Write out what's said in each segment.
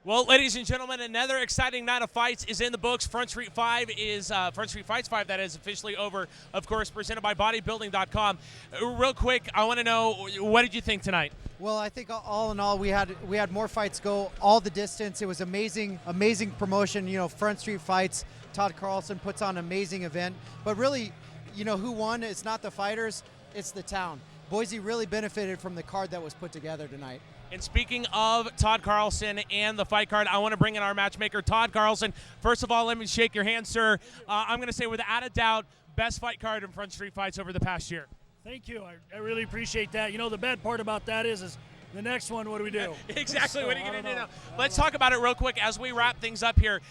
Well, ladies and gentlemen, another exciting night of fights is in the books. Front Street Fights 5 that is officially over, of course, presented by bodybuilding.com. Real quick, I want to know, what did you think tonight? Well, I think all in all, we had more fights go all the distance. It was amazing promotion. You know, Front Street Fights, Todd Carlson puts on an amazing event. But really, you know, who won? It's not the fighters, it's the town. Boise really benefited from the card that was put together tonight. And speaking of Todd Carlson and the fight card, I want to bring in our matchmaker, Todd Carlson. First of all, let me shake your hand, sir. I'm going to say, without a doubt, best fight card in Front Street Fights over the past year. Thank you. I really appreciate that. You know, the bad part about that is the next one, what do we do? Exactly. So, what are you going to do now? Let's talk about it real quick as we wrap things up here.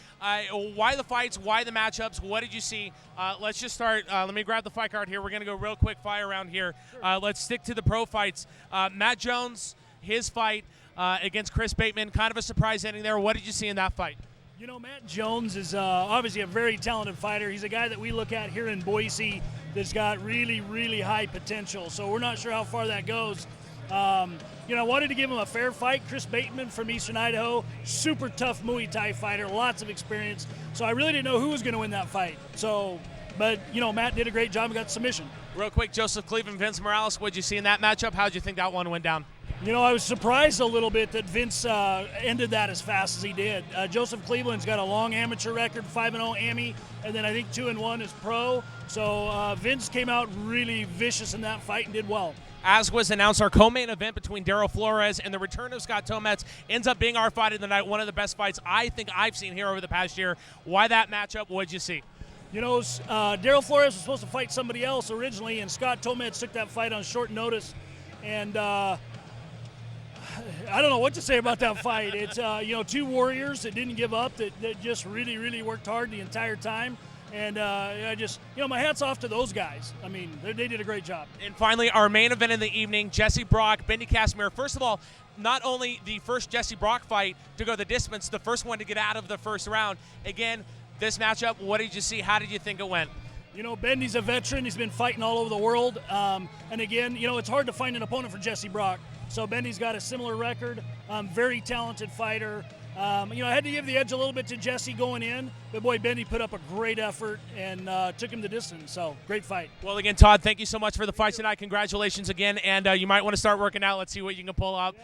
Why the fights? Why the matchups? What did you see? Let's just start. Let me grab the fight card here. We're going to go real quick fire around here. Let's stick to the pro fights. Matt Jones, his fight against Chris Bateman, kind of a surprise ending there. What did you see in that fight? You know, Matt Jones is obviously a very talented fighter. He's a guy that we look at here in Boise that's got really, really high potential. So we're not sure how far that goes. You know, I wanted to give him a fair fight. Chris Bateman from Eastern Idaho, super tough Muay Thai fighter, lots of experience. So I really didn't know who was going to win that fight. So, but, you know, Matt did a great job and got submission. Real quick, Joseph Cleveland, Vince Morales, what did you see in that matchup? How did you think that one went down? You know, I was surprised a little bit that Vince ended that as fast as he did. Joseph Cleveland's got a long amateur record, 5-0 AMI, and then I think 2-1 is pro. So Vince came out really vicious in that fight and did well. As was announced, our co-main event between Daryl Flores and the return of Scott Tomets ends up being our fight of the night, one of the best fights I think I've seen here over the past year. Why that matchup? What did you see? You know, Daryl Flores was supposed to fight somebody else originally, and Scott Tomets took that fight on short notice. And I don't know what to say about that fight. It's, you know, two warriors that didn't give up, that just really, really worked hard the entire time. And I just, you know, my hat's off to those guys. I mean, they did a great job. And finally, our main event in the evening, Jesse Brock, Bendy Casimir. First of all, not only the first Jesse Brock fight to go the distance, the first one to get out of the first round. Again, this matchup, what did you see? How did you think it went? You know, Bendy's a veteran. He's been fighting all over the world. And again, you know, it's hard to find an opponent for Jesse Brock. So Bendy's got a similar record, very talented fighter. You know, I had to give the edge a little bit to Jesse going in, but boy, Bendy put up a great effort and took him the distance. So great fight. Well, again, Todd, thank you so much for the fight tonight. Congratulations again, and you might want to start working out. Let's see what you can pull out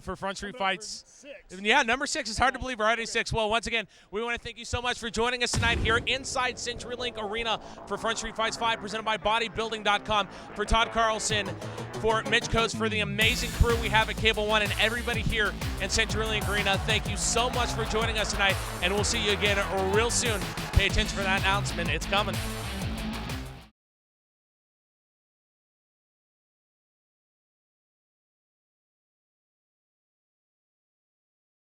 for Front Street Fights. 6. Yeah, number 6. It's hard to believe we're already 6. Well, once again, we want to thank you so much for joining us tonight here inside CenturyLink Arena for Front Street Fights 5, presented by bodybuilding.com. For Todd Carlson, for Mitch Coats, for the amazing crew we have at Cable One, and everybody here in CenturyLink Arena, thank you so much for joining us tonight, and we'll see you again real soon. Pay attention for that announcement. It's coming.